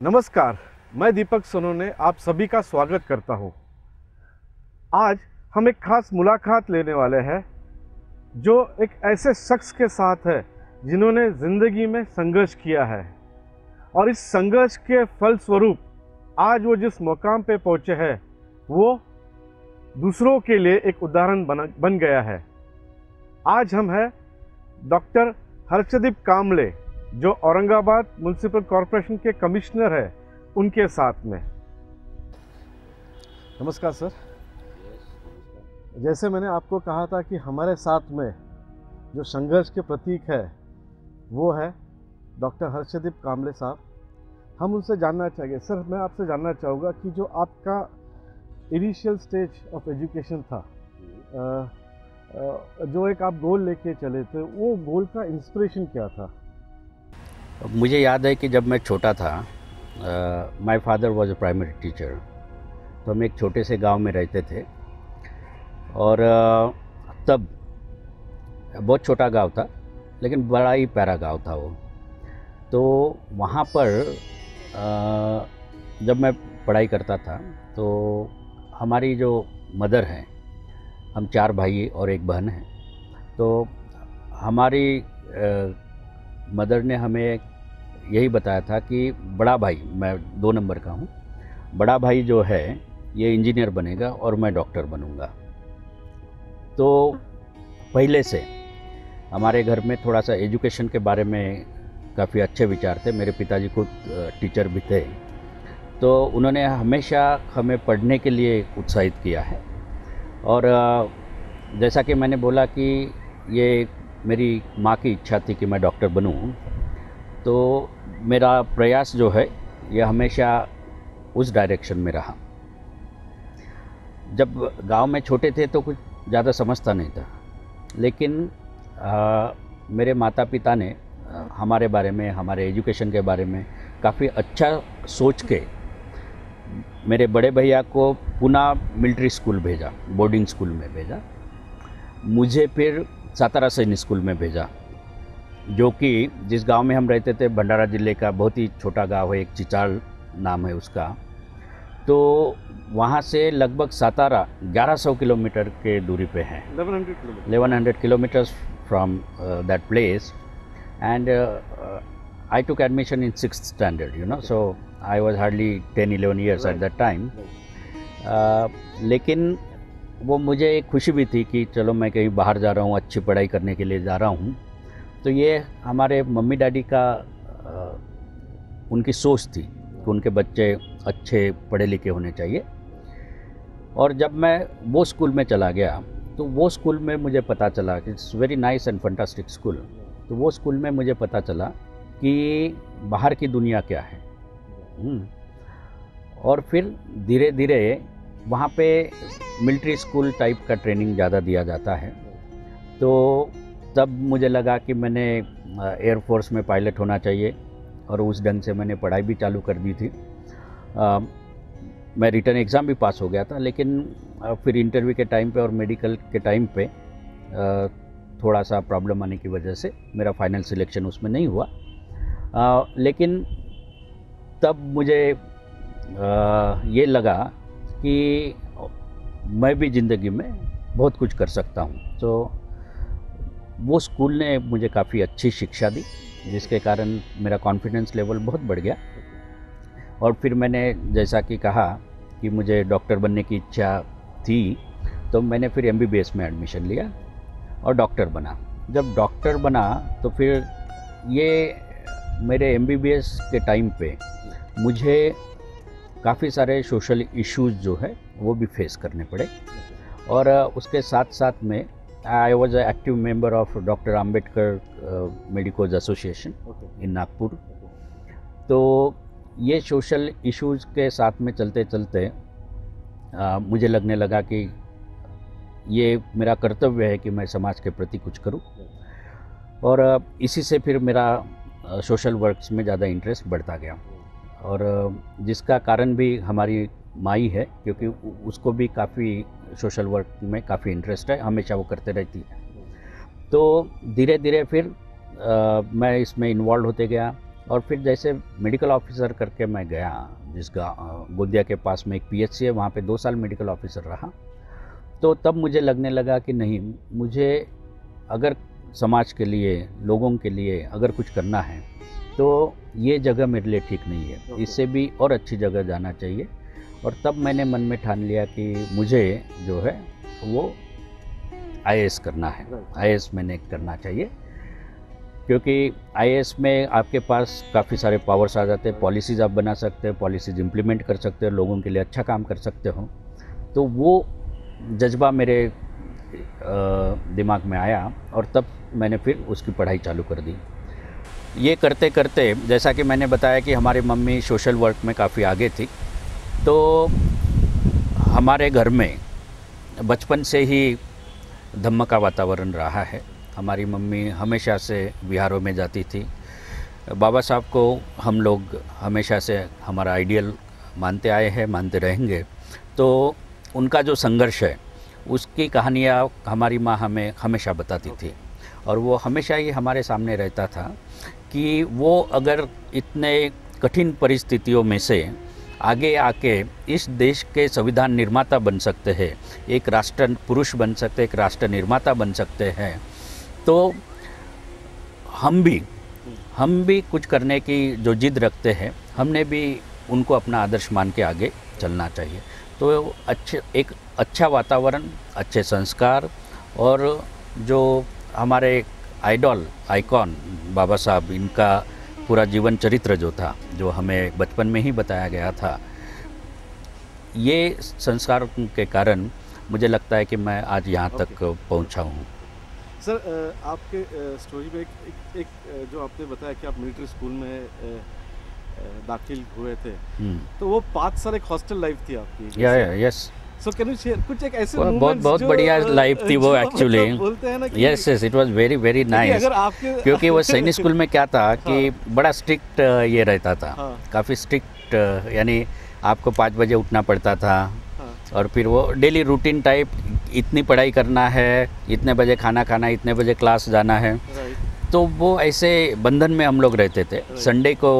नमस्कार, मैं दीपक सोनोने आप सभी का स्वागत करता हूं। आज हम एक खास मुलाकात लेने वाले हैं जो एक ऐसे शख्स के साथ है जिन्होंने ज़िंदगी में संघर्ष किया है और इस संघर्ष के फलस्वरूप आज वो जिस मुकाम पे पहुंचे हैं वो दूसरों के लिए एक उदाहरण बन गया है। आज हम हैं डॉक्टर हर्षदीप कामले जो औरंगाबाद म्युनिसिपल कॉरपोरेशन के कमिश्नर है, उनके साथ में। नमस्कार सर। जैसे मैंने आपको कहा था कि हमारे साथ में जो संघर्ष के प्रतीक है वो है डॉक्टर हर्षदीप कामले साहब। हम उनसे जानना चाहेंगे। सर, मैं आपसे जानना चाहूँगा कि जो आपका इनिशियल स्टेज ऑफ एजुकेशन था, जो एक आप गोल लेके चले थे, वो गोल का इंस्पिरेशन क्या था? मुझे याद है कि जब मैं छोटा था, my father was a primary teacher. तो हम एक छोटे से गांव में रहते थे और तब बहुत छोटा गांव था लेकिन बड़ा ही प्यारा गांव था वो। तो वहाँ पर जब मैं पढ़ाई करता था तो हमारी जो मदर हैं, हम 4 भाई और 1 बहन हैं, तो हमारी मदर ने हमें यही बताया था कि बड़ा भाई, मैं 2 नंबर का हूँ, बड़ा भाई जो है ये इंजीनियर बनेगा और मैं डॉक्टर बनूँगा। तो पहले से हमारे घर में थोड़ा सा एजुकेशन के बारे में काफ़ी अच्छे विचार थे। मेरे पिताजी खुद टीचर भी थे, तो उन्होंने हमेशा हमें पढ़ने के लिए उत्साहित किया है। और जैसा कि मैंने बोला कि ये मेरी माँ की इच्छा थी कि मैं डॉक्टर बनूं, तो मेरा प्रयास जो है ये हमेशा उस डायरेक्शन में रहा। जब गांव में छोटे थे तो कुछ ज़्यादा समझता नहीं था, लेकिन मेरे माता पिता ने हमारे बारे में, हमारे एजुकेशन के बारे में काफ़ी अच्छा सोच के मेरे बड़े भैया को पुणे मिलिट्री स्कूल भेजा, बोर्डिंग स्कूल में भेजा। मुझे फिर सातारा सैनिक स्कूल में भेजा, जो कि जिस गांव में हम रहते थे, भंडारा जिले का बहुत ही छोटा गांव है, एक चिचाल नाम है उसका। तो वहाँ से लगभग सातारा 1100 किलोमीटर के दूरी पे है, 1100 kilometres from that place. And I took admission in 6th standard, you know, so I was hardly 10-11 years at that time. लेकिन वो मुझे एक खुशी भी थी कि चलो मैं कहीं बाहर जा रहा हूँ, अच्छी पढ़ाई करने के लिए जा रहा हूँ। तो ये हमारे मम्मी डैडी का उनकी सोच थी कि उनके बच्चे अच्छे पढ़े लिखे होने चाहिए। और जब मैं वो स्कूल में चला गया तो वो स्कूल में मुझे पता चला कि it's very nice and fantastic school. तो वो स्कूल में मुझे पता चला कि बाहर की दुनिया क्या है। और फिर धीरे धीरे वहाँ पे मिलिट्री स्कूल टाइप का ट्रेनिंग ज़्यादा दिया जाता है। तो तब मुझे लगा कि मैंने एयरफोर्स में पायलट होना चाहिए और उस ढंग से मैंने पढ़ाई भी चालू कर दी थी। मैं रिटन एग्ज़ाम भी पास हो गया था, लेकिन फिर इंटरव्यू के टाइम पे और मेडिकल के टाइम पे थोड़ा सा प्रॉब्लम आने की वजह से मेरा फाइनल सिलेक्शन उसमें नहीं हुआ। लेकिन तब मुझे ये लगा कि मैं भी ज़िंदगी में बहुत कुछ कर सकता हूँ। तो वो स्कूल ने मुझे काफ़ी अच्छी शिक्षा दी, जिसके कारण मेरा कॉन्फिडेंस लेवल बहुत बढ़ गया। और फिर मैंने जैसा कि कहा कि मुझे डॉक्टर बनने की इच्छा थी, तो मैंने फिर MBBS में एडमिशन लिया और डॉक्टर बना। जब डॉक्टर बना तो फिर ये मेरे MBBS के टाइम पे मुझे काफ़ी सारे सोशल इश्यूज़ जो है वो भी फेस करने पड़े। और उसके साथ साथ में I was an active member of Dr. Ambedkar Medicos Association in Nagpur. तो ये सोशल इश्यूज़ के साथ में चलते चलते मुझे लगने लगा कि ये मेरा कर्तव्य है कि मैं समाज के प्रति कुछ करूं। और इसी से फिर मेरा सोशल वर्क्स में ज़्यादा इंटरेस्ट बढ़ता गया। और जिसका कारण भी हमारी माई है, क्योंकि उसको भी काफ़ी सोशल वर्क में काफ़ी इंटरेस्ट है, हमेशा वो करते रहती है। तो धीरे धीरे फिर मैं इसमें इन्वॉल्व होते गया और फिर जैसे मेडिकल ऑफिसर करके मैं गया, जिस गोंदिया के पास में एक पीएचसी है, वहाँ पे 2 साल मेडिकल ऑफिसर रहा। तो तब मुझे लगने लगा कि नहीं, मुझे अगर समाज के लिए, लोगों के लिए अगर कुछ करना है तो ये जगह मेरे लिए ठीक नहीं है, इससे भी और अच्छी जगह जाना चाहिए। और तब मैंने मन में ठान लिया कि मुझे जो है वो आईएएस करना है, आईएएस मैंने करना चाहिए, क्योंकि आईएएस में आपके पास काफ़ी सारे पावर्स आ जाते हैं, पॉलिसीज़ आप बना सकते हैं, पॉलिसीज़ इम्प्लीमेंट कर सकते हो, लोगों के लिए अच्छा काम कर सकते हो। तो वो जज्बा मेरे दिमाग में आया और तब मैंने फिर उसकी पढ़ाई चालू कर दी। ये करते करते, जैसा कि मैंने बताया कि हमारी मम्मी सोशल वर्क में काफ़ी आगे थी, तो हमारे घर में बचपन से ही धम्म का वातावरण रहा है। हमारी मम्मी हमेशा से विहारों में जाती थी। बाबा साहब को हम लोग हमेशा से हमारा आइडियल मानते आए हैं, मानते रहेंगे। तो उनका जो संघर्ष है उसकी कहानियाँ हमारी माँ हमें हमेशा बताती थी, और वो हमेशा ही हमारे सामने रहता था कि वो अगर इतने कठिन परिस्थितियों में से आगे आके इस देश के संविधान निर्माता बन सकते हैं, एक राष्ट्र पुरुष बन सकते हैं, एक राष्ट्र निर्माता बन सकते हैं, तो हम भी कुछ करने की जो जिद रखते हैं, हमने भी उनको अपना आदर्श मान के आगे चलना चाहिए। तो एक अच्छा वातावरण, अच्छे संस्कार, और जो हमारे आइडॉल, आइकॉन बाबा साहब, इनका पूरा जीवन चरित्र जो था, जो हमें बचपन में ही बताया गया था, ये संस्कार के कारण मुझे लगता है कि मैं आज यहाँ तक पहुँचा हूँ। सर, आपके स्टोरी में एक जो आपने बताया कि आप मिलिट्री स्कूल में दाखिल हुए थे, तो वो 5 साल एक हॉस्टल लाइफ थी आपकी। Yes. So can you share कुछ एक ऐसे बहुत बढ़िया लाइफ थी वो एक्चुअली। बोलते हैं ना कि yes, it was very very nice. क्योंकि वो सैनिक स्कूल में क्या था कि बड़ा स्ट्रिक्ट ये रहता था, काफ़ी स्ट्रिक्ट, यानी आपको 5 बजे उठना पड़ता था, और फिर वो डेली रूटीन टाइप, इतनी पढ़ाई करना है, इतने बजे खाना खाना, इतने बजे क्लास जाना है। तो वो ऐसे बंधन में हम लोग रहते थे। संडे को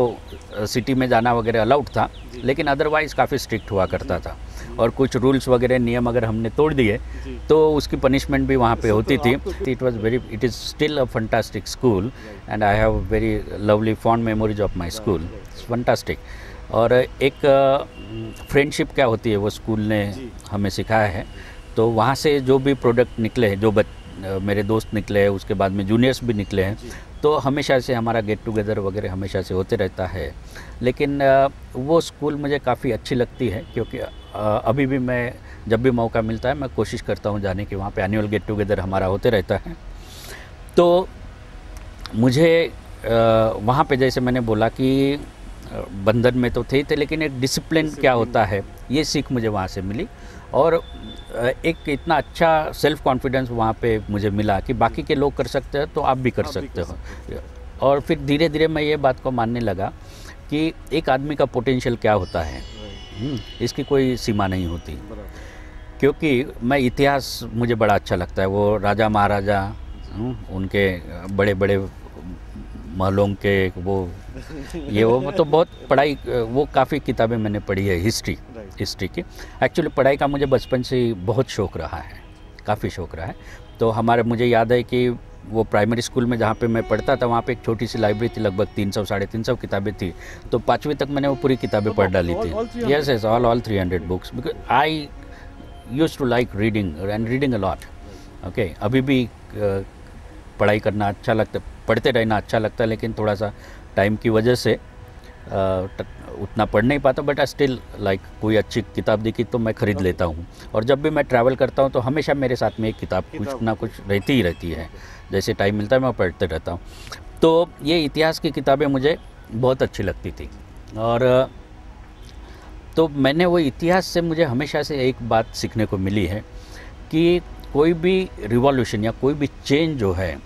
सिटी में जाना वगैरह अलाउड था, लेकिन अदरवाइज़ काफ़ी स्ट्रिक्ट हुआ करता था, और कुछ रूल्स वगैरह नियम अगर हमने तोड़ दिए तो उसकी पनिशमेंट भी वहाँ पे होती थी। It is still a fantastic school, and I have very lovely fond memories of my school. It's fantastic. और एक फ्रेंडशिप क्या होती है वो स्कूल ने हमें सिखाया है। तो वहाँ से जो भी प्रोडक्ट निकले हैं, जो मेरे दोस्त निकले हैं, उसके बाद में जूनियर्स भी निकले हैं, तो हमेशा से हमारा गेट टुगेदर वगैरह हमेशा से होते रहता है। लेकिन वो स्कूल मुझे काफ़ी अच्छी लगती है, क्योंकि अभी भी मैं जब भी मौका मिलता है मैं कोशिश करता हूँ जाने की। वहाँ पे एनुअल गेट टुगेदर हमारा होते रहता है। तो मुझे वहाँ पे, जैसे मैंने बोला कि बंधन में तो थे, लेकिन एक डिसिप्लिन क्या होता है ये सीख मुझे वहाँ से मिली, और एक इतना अच्छा सेल्फ कॉन्फिडेंस वहाँ पे मुझे मिला कि बाकी के लोग कर सकते हैं तो आप भी कर सकते हो। और फिर धीरे धीरे मैं ये बात को मानने लगा कि एक आदमी का पोटेंशियल क्या होता है, इसकी कोई सीमा नहीं होती। क्योंकि मैं इतिहास मुझे बड़ा अच्छा लगता है, वो राजा महाराजा, उनके बड़े बड़े महलों के वो तो बहुत पढ़ाई, वो काफ़ी किताबें मैंने पढ़ी है हिस्ट्री की। एक्चुअली पढ़ाई का मुझे बचपन से ही बहुत शौक़ रहा है, काफ़ी शौक़ रहा है। तो मुझे याद है कि वो प्राइमरी स्कूल में जहाँ पे मैं पढ़ता था, वहाँ पे एक छोटी सी लाइब्रेरी थी, लगभग 300 साढ़े 300 किताबें थी। तो 5वीं तक मैंने वो पूरी किताबें पढ़ डाली थी। Yes, all 300 books, because I used to like reading a lot. Okay, अभी भी पढ़ाई करना अच्छा लगता, पढ़ते रहना अच्छा लगता है, लेकिन थोड़ा सा टाइम की वजह से उतना पढ़ नहीं पाता। बट आई स्टिल लाइक, कोई अच्छी किताब दिखी तो मैं ख़रीद लेता हूँ। और जब भी मैं ट्रैवल करता हूँ तो हमेशा मेरे साथ में एक किताब कुछ ना कुछ रहती है। जैसे टाइम मिलता है मैं पढ़ते रहता हूँ। तो ये इतिहास की किताबें मुझे बहुत अच्छी लगती थी। और तो मैंने वो इतिहास से मुझे हमेशा से एक बात सीखने को मिली है कि कोई भी रिवॉल्यूशन या कोई भी चेंज जो है,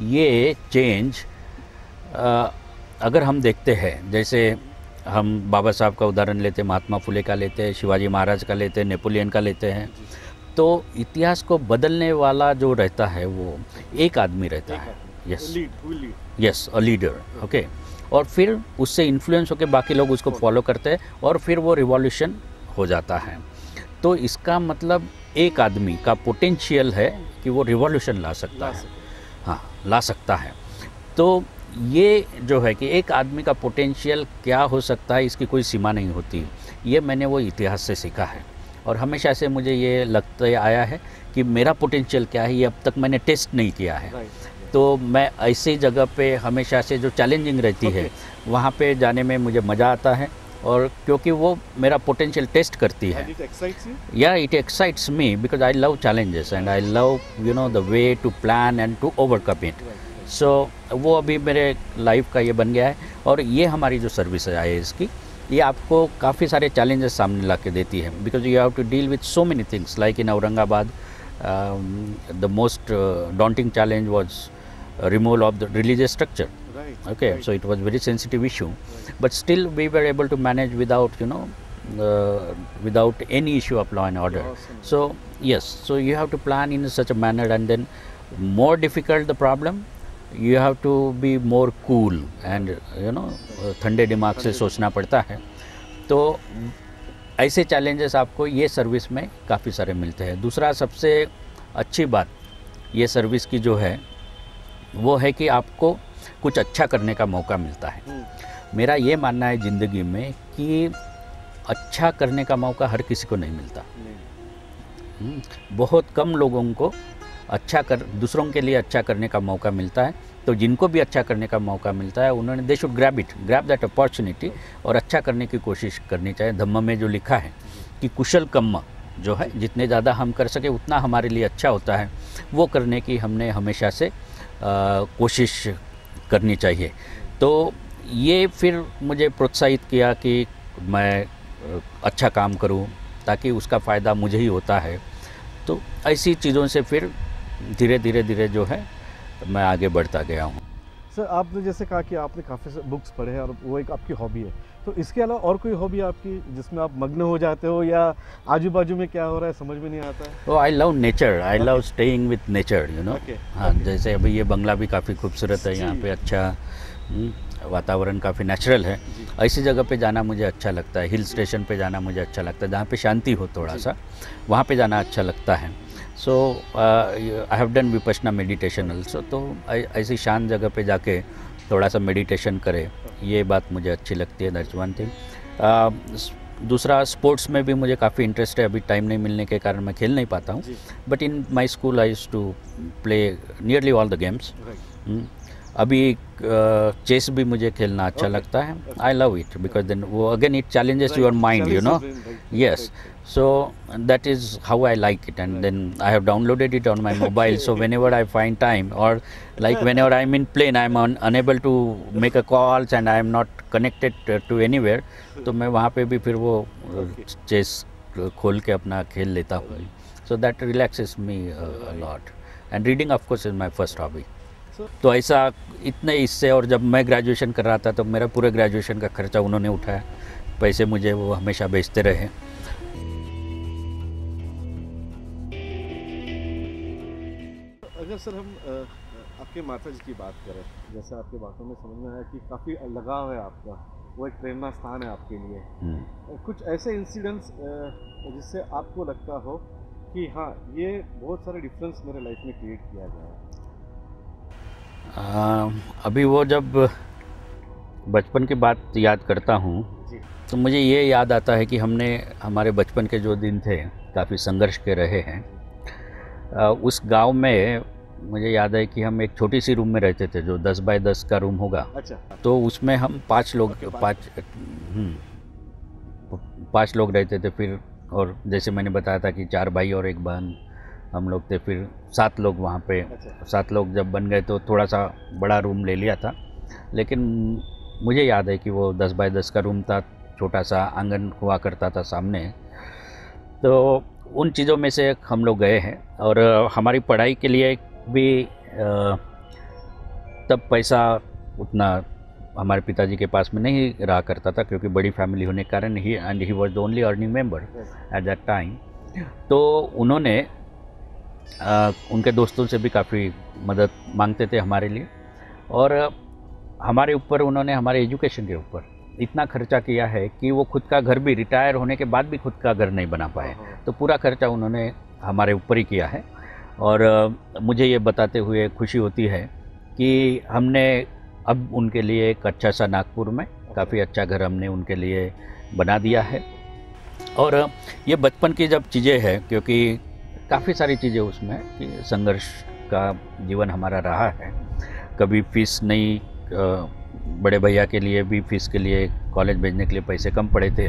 ये चेंज अगर हम देखते हैं, जैसे हम बाबा साहब का उदाहरण लेते हैं, महात्मा फुले का लेते हैं, शिवाजी महाराज का लेते हैं, नेपोलियन का लेते हैं, तो इतिहास को बदलने वाला जो रहता है वो एक आदमी रहता है। Yes, a leader. ओके, और फिर उससे इन्फ्लुएंस होकर बाकी लोग उसको फॉलो करते हैं और फिर वो रिवॉल्यूशन हो जाता है। तो इसका मतलब एक आदमी का पोटेंशियल है कि वो रिवॉल्यूशन ला सकता है, हाँ ला सकता है। तो ये जो है कि एक आदमी का पोटेंशियल क्या हो सकता है, इसकी कोई सीमा नहीं होती। ये मैंने वो इतिहास से सीखा है और हमेशा से मुझे ये लगता आया है कि मेरा पोटेंशियल क्या है, ये अब तक मैंने टेस्ट नहीं किया है। तो मैं ऐसी जगह पे हमेशा से जो चैलेंजिंग रहती है वहाँ पे जाने में मुझे मज़ा आता है, और क्योंकि वो मेरा पोटेंशियल टेस्ट करती है। या it excites me because I love challenges and I love the way to plan and to overcome it. So वो अभी मेरे लाइफ का ये बन गया है। और ये हमारी जो सर्विस है इसकी, ये आपको काफ़ी सारे चैलेंजेस सामने ला के देती है, because you have to deal with so many things. Like in Aurangabad the most daunting challenge was removal of the religious structure. Okay, so it was very sensitive issue, but still we were able to manage without without any issue of law and order. So yes, so you have to plan in such a manner, and then more difficult the problem, you have to be more cool and ठंडे दिमाग से सोचना पड़ता है। तो ऐसे challenges आपको ये सर्विस में काफ़ी सारे मिलते हैं। दूसरा सबसे अच्छी बात ये सर्विस की जो है वो है कि आपको कुछ अच्छा करने का मौका मिलता है। मेरा ये मानना है ज़िंदगी में कि अच्छा करने का मौका हर किसी को नहीं मिलता। बहुत कम लोगों को दूसरों के लिए अच्छा करने का मौका मिलता है। तो जिनको भी अच्छा करने का मौका मिलता है उन्होंने they should grab that opportunity और अच्छा करने की कोशिश करनी चाहिए। धम्म में जो लिखा है कि कुशल कर्म जो है, जितने ज़्यादा हम कर सके उतना हमारे लिए अच्छा होता है, वो करने की हमने हमेशा से कोशिश करनी चाहिए। तो ये फिर मुझे प्रोत्साहित किया कि मैं अच्छा काम करूं ताकि उसका फ़ायदा मुझे ही होता है। तो ऐसी चीज़ों से फिर धीरे धीरे जो है मैं आगे बढ़ता गया हूँ। सर, आपने जैसे कहा कि आपने काफ़ी बुक्स पढ़े हैं और वो एक आपकी हॉबी है, तो इसके अलावा और कोई हॉबी आपकी जिसमें आप मग्न हो जाते हो या आजू बाजू में क्या हो रहा है समझ में नहीं आता है? तो I love nature, I love staying with nature हाँ, जैसे अभी ये बंगला भी काफ़ी खूबसूरत है, यहाँ पे अच्छा वातावरण काफ़ी नेचुरल है। ऐसी जगह पे जाना मुझे अच्छा लगता है। हिल स्टेशन पे जाना मुझे अच्छा लगता है, जहाँ पे शांति हो थोड़ा सा, वहाँ पे जाना अच्छा लगता है। So I have done Vipassana meditation also. तो ऐसी शांत जगह पे जाके थोड़ा सा मेडिटेशन करे, ये बात मुझे अच्छी लगती है। That's one thing. दूसरा, स्पोर्ट्स में भी मुझे काफ़ी इंटरेस्ट है। अभी टाइम नहीं मिलने के कारण मैं खेल नहीं पाता हूँ, but in my school I used to play nearly all the games. अभी चेस भी मुझे खेलना अच्छा लगता है। I love it because then वो again it challenges your mind yes. So that is how I like it, and then I have downloaded it on my mobile. So whenever I find time, or like whenever I'm in plane, I'm unable to make a calls and I am not connected to anywhere. तो मैं वहाँ पे भी फिर वो chess खोल के अपना खेल लेता हूँ। So that relaxes me a lot. And reading of course is my first hobby. तो ऐसा इतने इससे, और जब मैं ग्रेजुएशन कर रहा था तो मेरा पूरे ग्रेजुएशन का खर्चा उन्होंने उठाया, पैसे मुझे वो हमेशा भेजते रहे। अगर सर हम आपके माता जी की बात करें, जैसे आपकी बातों में समझ में आया कि काफ़ी लगाव है आपका, वो एक प्रेरणा स्थान है आपके लिए। कुछ ऐसे इंसिडेंट्स जिससे आपको लगता हो कि हाँ, ये बहुत सारे डिफरेंस मेरे लाइफ में क्रिएट किया गया है? अभी वो जब बचपन की बात याद करता हूँ तो मुझे ये याद आता है कि हमारे बचपन के जो दिन थे काफ़ी संघर्ष के रहे हैं। उस गांव में मुझे याद है कि हम एक छोटी सी रूम में रहते थे, जो 10 बाय 10 का रूम होगा। अच्छा। तो उसमें हम 5 लोग रहते थे। फिर और जैसे मैंने बताया था कि 4 भाई और 1 बहन हम लोग थे, फिर 7 लोग वहाँ पे। 7 लोग जब बन गए तो थोड़ा सा बड़ा रूम ले लिया था, लेकिन मुझे याद है कि वो 10 बाय 10 का रूम था, छोटा सा आंगन हुआ करता था सामने। तो उन चीज़ों में से हम लोग गए हैं। और हमारी पढ़ाई के लिए भी तब पैसा उतना हमारे पिताजी के पास में नहीं रहा करता था, क्योंकि बड़ी फैमिली होने के कारण he was the only earning member at that time. तो उन्होंने उनके दोस्तों से भी काफ़ी मदद मांगते थे हमारे लिए। और हमारे ऊपर उन्होंने हमारे एजुकेशन के ऊपर इतना खर्चा किया है कि वो खुद का घर भी रिटायर होने के बाद भी खुद का घर नहीं बना पाए। तो पूरा खर्चा उन्होंने हमारे ऊपर ही किया है। और मुझे ये बताते हुए खुशी होती है कि हमने अब उनके लिए एक अच्छा सा नागपुर में काफ़ी अच्छा घर हमने उनके लिए बना दिया है। और ये बचपन की जब चीज़ें हैं, क्योंकि काफ़ी सारी चीज़ें उसमें कि संघर्ष का जीवन हमारा रहा है। कभी फीस नहीं, बड़े भैया के लिए भी फीस के लिए कॉलेज भेजने के लिए पैसे कम पड़े थे,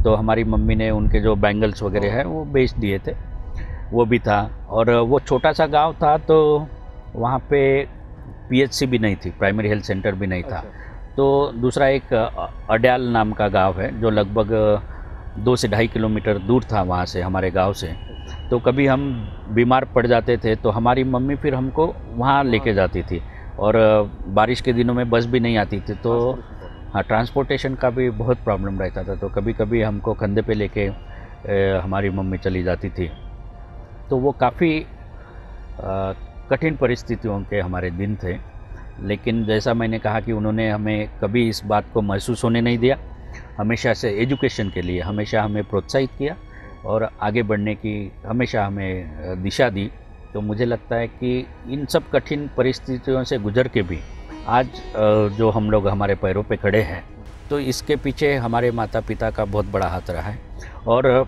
तो हमारी मम्मी ने उनके जो बैंगल्स वगैरह है वो बेच दिए थे, वो भी था। और वो छोटा सा गांव था, तो वहाँ पे पीएचसी भी नहीं थी, प्राइमरी हेल्थ सेंटर भी नहीं था। तो दूसरा एक अड्याल नाम का गांव है जो लगभग 2 से 2.5 किलोमीटर दूर था वहाँ से, हमारे गांव से। तो कभी हम बीमार पड़ जाते थे तो हमारी मम्मी फिर हमको वहाँ लेके जाती थी। और बारिश के दिनों में बस भी नहीं आती थी, तो हाँ, ट्रांसपोर्टेशन का भी बहुत प्रॉब्लम रहता था। तो कभी कभी हमको कंधे पे लेके हमारी मम्मी चली जाती थी। तो वो काफ़ी कठिन परिस्थितियों के हमारे दिन थे। लेकिन जैसा मैंने कहा कि उन्होंने हमें कभी इस बात को महसूस होने नहीं दिया, हमेशा से एजुकेशन के लिए हमेशा हमें प्रोत्साहित किया और आगे बढ़ने की हमेशा हमें दिशा दी। तो मुझे लगता है कि इन सब कठिन परिस्थितियों से गुजर के भी आज जो हम लोग हमारे पैरों पे खड़े हैं, तो इसके पीछे हमारे माता पिता का बहुत बड़ा हाथ रहा है। और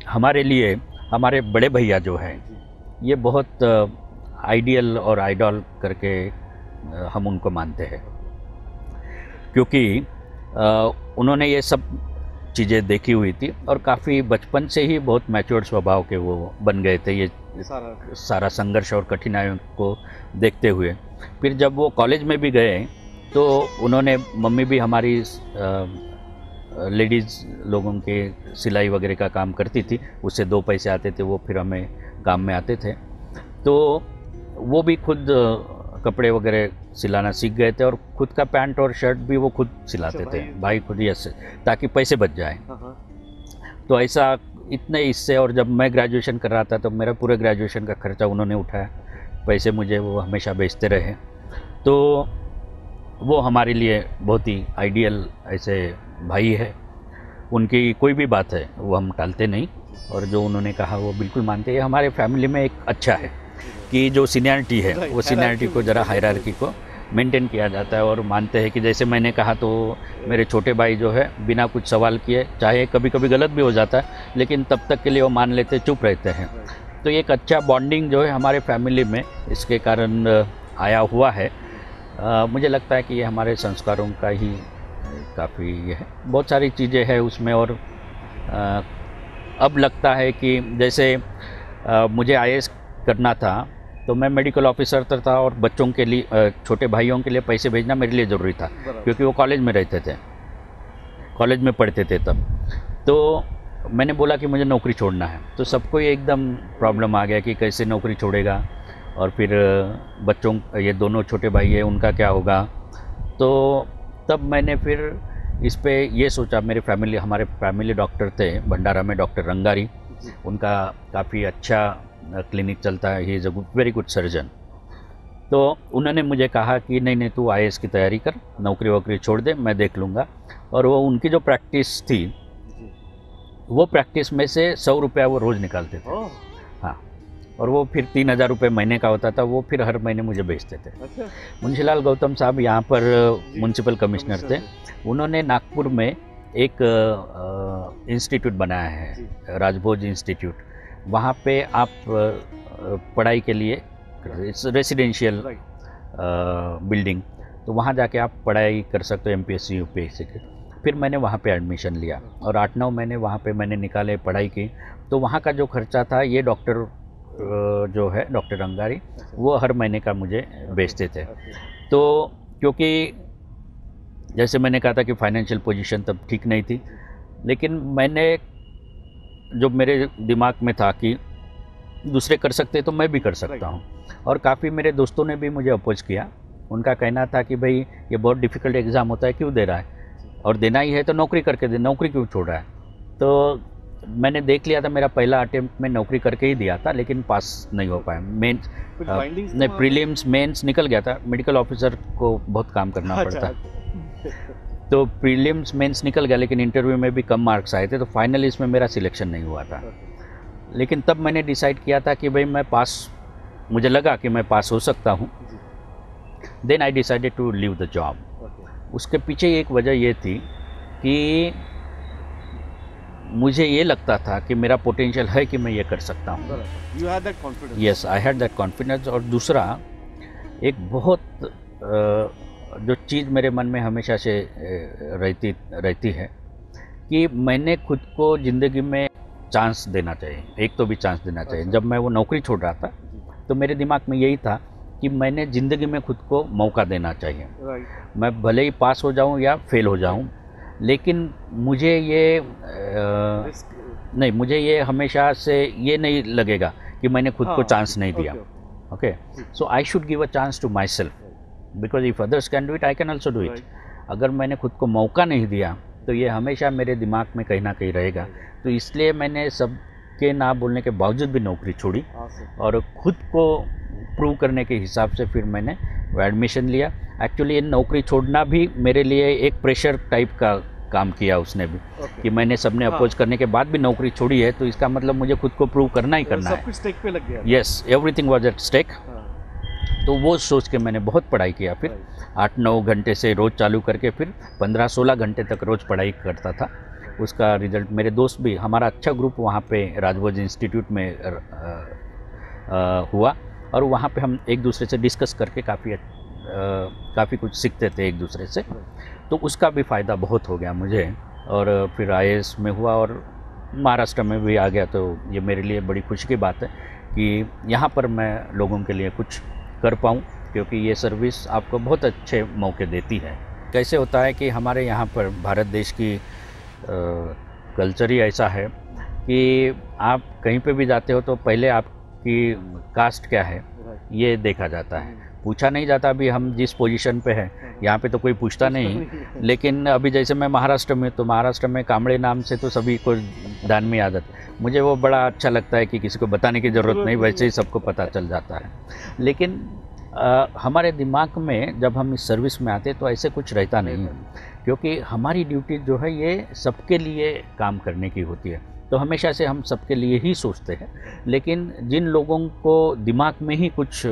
हमारे लिए हमारे बड़े भैया जो हैं, ये बहुत आइडियल और आइडॉल करके हम उनको मानते हैं, क्योंकि उन्होंने ये सब चीज़ें देखी हुई थी और काफ़ी बचपन से ही बहुत मैच्योर स्वभाव के वो बन गए थे, ये सारा संघर्ष और कठिनाइयों को देखते हुए। फिर जब वो कॉलेज में भी गए तो उन्होंने, मम्मी भी हमारी लेडीज़ लोगों के सिलाई वगैरह का काम करती थी, उससे 2 पैसे आते थे, वो फिर हमें काम में आते थे। तो वो भी खुद कपड़े वगैरह सिलाना सीख गए थे और खुद का पैंट और शर्ट भी वो खुद सिलाते थे, भाई खुद ही, ऐसे ताकि पैसे बच जाए। तो ऐसा इतने इससे, और जब मैं ग्रेजुएशन कर रहा था तो मेरा पूरे ग्रेजुएशन का खर्चा उन्होंने उठाया, पैसे मुझे वो हमेशा भेजते रहे। तो वो हमारे लिए बहुत ही आइडियल ऐसे भाई है। उनकी कोई भी बात है वो हम टालते नहीं, और जो उन्होंने कहा वो बिल्कुल मानते हैं। हमारे फैमिली में एक अच्छा है कि जो सीनियरिटी है वो सीनियरिटी को ज़रा हायरार्की को मेंटेन किया जाता है, और मानते हैं कि जैसे मैंने कहा तो मेरे छोटे भाई जो है बिना कुछ सवाल किए, चाहे कभी कभी गलत भी हो जाता है लेकिन तब तक के लिए वो मान लेते, चुप रहते हैं। तो एक अच्छा बॉन्डिंग जो है हमारे फैमिली में इसके कारण आया हुआ है। मुझे लगता है कि ये हमारे संस्कारों का ही काफ़ी ये है, बहुत सारी चीज़ें हैं उसमें। और अब लगता है कि जैसे मुझे आईएएस करना था तो मैं मेडिकल ऑफिसर था, और बच्चों के लिए, छोटे भाइयों के लिए पैसे भेजना मेरे लिए ज़रूरी था, क्योंकि वो कॉलेज में रहते थे, कॉलेज में पढ़ते थे तब। तो मैंने बोला कि मुझे नौकरी छोड़ना है, तो सबको ये एकदम प्रॉब्लम आ गया कि कैसे नौकरी छोड़ेगा, और फिर बच्चों, ये दोनों छोटे भाई हैं, उनका क्या होगा। तो तब मैंने फिर इस पे ये सोचा, हमारे फैमिली डॉक्टर थे भंडारा में, डॉक्टर रंगारी, उनका काफ़ी अच्छा क्लिनिक चलता है, he is a very good surgeon. तो उन्होंने मुझे कहा कि नहीं तू आईएएस की तैयारी कर, नौकरी वोकरी छोड़ दे, मैं देख लूँगा। और वो उनकी जो प्रैक्टिस थी, वो प्रैक्टिस में से 100 रुपया वो रोज़ निकालते थे। हाँ, और वो फिर 3000 रुपये महीने का होता था, वो फिर हर महीने मुझे भेजते थे। मुंशीलाल गौतम साहब यहाँ पर म्यूनसिपल कमिश्नर थे, उन्होंने नागपुर में एक इंस्टीट्यूट बनाया है, राजभोज इंस्टीट्यूट। वहाँ पे आप पढ़ाई के लिए, रेसिडेंशियल बिल्डिंग, तो वहाँ जाके आप पढ़ाई कर सकते हो एमपीएससी यूपीएससी के। फिर मैंने वहाँ पे एडमिशन लिया और 8-9 महीने वहाँ पे मैंने निकाले, पढ़ाई की। तो वहाँ का जो खर्चा था, ये डॉक्टर जो है डॉक्टर रंगारी, वो हर महीने का मुझे भेजते थे। तो क्योंकि जैसे मैंने कहा था कि फाइनेंशियल पोजीशन तब ठीक नहीं थी, लेकिन मैंने, जो मेरे दिमाग में था कि दूसरे कर सकते तो मैं भी कर सकता हूँ। और काफ़ी मेरे दोस्तों ने भी मुझे अपोज किया, उनका कहना था कि भाई ये बहुत डिफ़िकल्ट एग्ज़ाम होता है, क्यों दे रहा है, और देना ही है तो नौकरी करके दे, नौकरी क्यों छोड़ रहा है। तो मैंने देख लिया था, मेरा पहला अटेम्प्ट में नौकरी करके ही दिया था, लेकिन पास नहीं हो पाया। मेंस नहीं, प्रीलिम्स मेंस निकल गया था। मेडिकल ऑफिसर को बहुत काम करना पड़ता है, तो प्रीलिम्स मेंस निकल गया, लेकिन इंटरव्यू में भी कम मार्क्स आए थे, तो फाइनल इसमें मेरा सिलेक्शन नहीं हुआ था। लेकिन तब मैंने डिसाइड किया था कि भाई मैं पास, मुझे लगा कि मैं पास हो सकता हूँ। Then I decided to leave the job. उसके पीछे एक वजह ये थी कि मुझे ये लगता था कि मेरा पोटेंशियल है कि मैं ये कर सकता हूँ। You had that confidence. Yes, I had that confidence. और दूसरा एक बहुत जो चीज़ मेरे मन में हमेशा से रहती है कि मैंने खुद को ज़िंदगी में चांस देना चाहिए, एक तो भी चांस देना चाहिए। जब मैं वो नौकरी छोड़ रहा था तो मेरे दिमाग में यही था कि मैंने ज़िंदगी में खुद को मौका देना चाहिए। मैं भले ही पास हो जाऊं या फेल हो जाऊं, लेकिन मुझे ये नहीं, मुझे ये हमेशा से ये नहीं लगेगा कि मैंने खुद को चांस नहीं दिया। Okay, so I should give a chance to myself, because if others can do it, I can also do it. अगर मैंने खुद को मौका नहीं दिया तो ये हमेशा मेरे दिमाग में कहीं ना कहीं रहेगा। तो इसलिए मैंने सबके ना बोलने के बावजूद भी नौकरी छोड़ी और खुद को प्रूव करने के हिसाब से फिर मैंने वो एडमिशन लिया। एक्चुअली ये नौकरी छोड़ना भी मेरे लिए एक प्रेशर टाइप का काम किया उसने भी, कि मैंने सबने अपोज करने के बाद भी नौकरी छोड़ी है, तो इसका मतलब मुझे खुद को प्रूव करना ही करना है। सब कुछ स्टेक पे लग गया। Yes, everything was at stake. तो वो सोच के मैंने बहुत पढ़ाई किया। फिर 8-9 घंटे से रोज़ चालू करके फिर 15-16 घंटे तक रोज़ पढ़ाई करता था। उसका रिजल्ट, मेरे दोस्त भी, हमारा अच्छा ग्रुप वहाँ पे राजभोज इंस्टीट्यूट में हुआ और वहाँ पे हम एक दूसरे से डिस्कस करके काफ़ी कुछ सीखते थे एक दूसरे से। तो उसका भी फ़ायदा बहुत हो गया मुझे। और फिर IAS में हुआ और महाराष्ट्र में भी आ गया। तो ये मेरे लिए बड़ी खुशी की बात है कि यहाँ पर मैं लोगों के लिए कुछ कर पाऊँ, क्योंकि ये सर्विस आपको बहुत अच्छे मौके देती है। कैसे होता है कि हमारे यहाँ पर भारत देश की कल्चर ही ऐसा है कि आप कहीं पे भी जाते हो तो पहले आपकी कास्ट क्या है ये देखा जाता है, पूछा नहीं जाता। अभी हम जिस पोजीशन पे हैं यहाँ पे तो कोई पूछता नहीं, लेकिन अभी जैसे मैं महाराष्ट्र में, तो महाराष्ट्र में कांबड़े नाम से तो सभी को ध्यान में आदत, मुझे वो बड़ा अच्छा लगता है कि किसी को बताने की ज़रूरत नहीं, वैसे ही सबको पता चल जाता है। लेकिन हमारे दिमाग में जब हम इस सर्विस में आते तो ऐसे कुछ रहता नहीं है, क्योंकि हमारी ड्यूटी जो है ये सबके लिए काम करने की होती है। तो हमेशा से हम सबके लिए ही सोचते हैं, लेकिन जिन लोगों को दिमाग में ही कुछ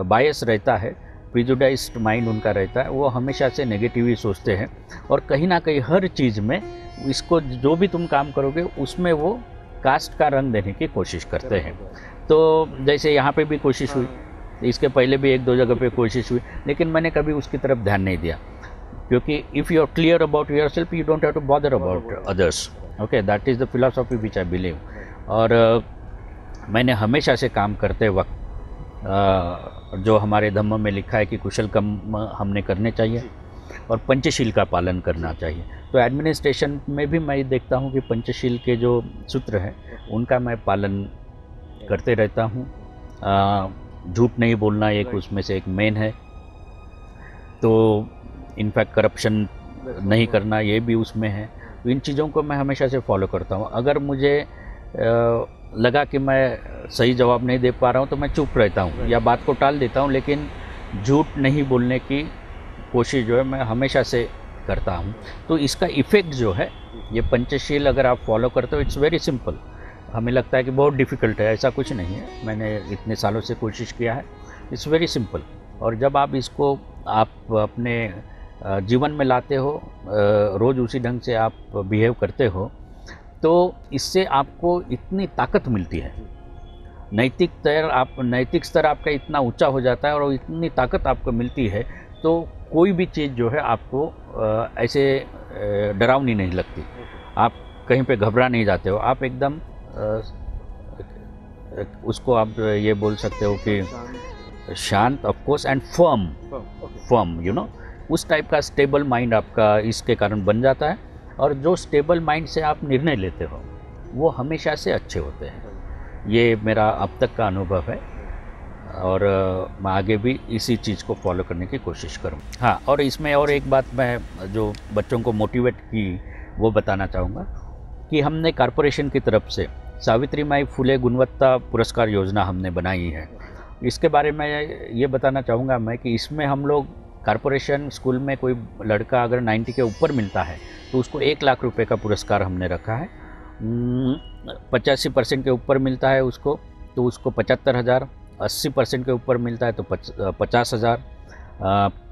बायस रहता है, प्रिजुडाइज्ड माइंड उनका रहता है, वो हमेशा से नेगेटिव ही सोचते हैं और कहीं ना कहीं हर चीज़ में इसको, जो भी तुम काम करोगे उसमें वो कास्ट का रंग देने की कोशिश करते हैं। तो जैसे यहाँ पे भी कोशिश हुई, इसके पहले भी 1-2 जगह पे कोशिश हुई, लेकिन मैंने कभी उसकी तरफ ध्यान नहीं दिया, क्योंकि if you are clear about yourself you don't have to bother about others. Okay, that is the philosophy which I believe. और मैंने हमेशा से काम करते वक्त जो हमारे धम्म में लिखा है कि कुशल कर्म हमने करने चाहिए और पंचशील का पालन करना चाहिए। तो एडमिनिस्ट्रेशन में भी मैं देखता हूँ कि पंचशील के जो सूत्र हैं उनका मैं पालन करते रहता हूँ। झूठ नहीं बोलना एक उसमें से एक मेन है। तो इनफैक्ट करप्शन नहीं करना ये भी उसमें है। तो इन चीज़ों को मैं हमेशा से फॉलो करता हूँ। अगर मुझे लगा कि मैं सही जवाब नहीं दे पा रहा हूँ तो मैं चुप रहता हूँ या बात को टाल देता हूँ, लेकिन झूठ नहीं बोलने की कोशिश जो है मैं हमेशा से करता हूँ। तो इसका इफ़ेक्ट जो है ये पंचशील अगर आप फॉलो करते हो, इट्स वेरी सिंपल। हमें लगता है कि बहुत डिफ़िकल्ट है, ऐसा कुछ नहीं है। मैंने इतने सालों से कोशिश किया है, इट्स वेरी सिंपल। और जब आप इसको आप अपने जीवन में लाते हो, रोज़ उसी ढंग से आप बिहेव करते हो, तो इससे आपको इतनी ताकत मिलती है, नैतिक स्तर आपका इतना ऊंचा हो जाता है और इतनी ताकत आपको मिलती है, तो कोई भी चीज़ जो है आपको ऐसे डरावनी नहीं लगती। आप कहीं पे घबरा नहीं जाते हो, आप एकदम उसको आप ये बोल सकते हो कि शांत, of course, and firm, you know, उस टाइप का स्टेबल माइंड आपका इसके कारण बन जाता है। और जो स्टेबल माइंड से आप निर्णय लेते हो वो हमेशा से अच्छे होते हैं। ये मेरा अब तक का अनुभव है और मैं आगे भी इसी चीज़ को फॉलो करने की कोशिश करूँ। हाँ, और इसमें और एक बात मैं जो बच्चों को मोटिवेट की वो बताना चाहूँगा कि हमने कॉरपोरेशन की तरफ से सावित्रीबाई फुले गुणवत्ता पुरस्कार योजना हमने बनाई है। इसके बारे में ये बताना चाहूँगा मैं कि इसमें हम लोग कॉरपोरेशन स्कूल में कोई लड़का अगर 90 के ऊपर मिलता है तो उसको 1 लाख रुपए का पुरस्कार हमने रखा है। 85% के ऊपर मिलता है उसको तो उसको 75,000, 80% के ऊपर मिलता है तो 50,000,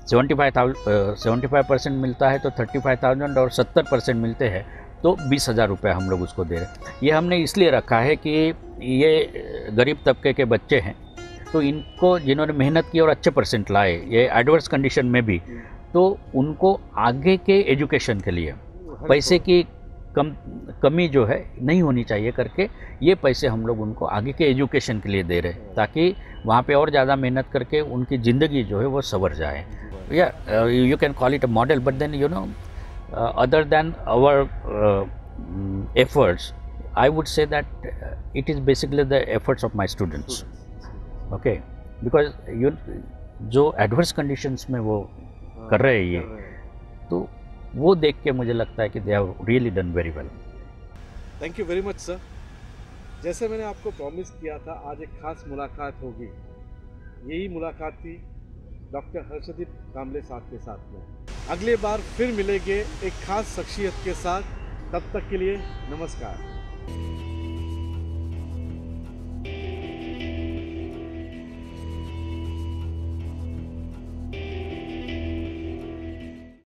75% मिलता है तो 35,000 और 70% मिलते हैं तो 20,000 रुपये हम लोग उसको दे रहे हैं। ये हमने इसलिए रखा है कि ये गरीब तबके के बच्चे हैं तो इनको जिन्होंने मेहनत की और अच्छे परसेंट लाए ये एडवर्स कंडीशन में भी, तो उनको आगे के एजुकेशन के लिए पैसे की कमी जो है नहीं होनी चाहिए करके ये पैसे हम लोग उनको आगे के एजुकेशन के लिए दे रहे हैं ताकि वहाँ पे और ज़्यादा मेहनत करके उनकी ज़िंदगी जो है वो संवर जाए। या you can call it a model, but then you know other than our efforts, I would say that it is basically the efforts of my students. Okay, because जो एडवर्स कंडीशंस में वो कर रहे हैं ये, तो वो देख के मुझे लगता है कि they have really done very well. Thank you very much sir. जैसे मैंने आपको प्रॉमिस किया था आज एक खास मुलाकात होगी, यही मुलाकात थी डॉक्टर हर्षदीप कांबले साहब के साथ में। अगले बार फिर मिलेंगे एक खास शख्सियत के साथ, तब तक के लिए नमस्कार।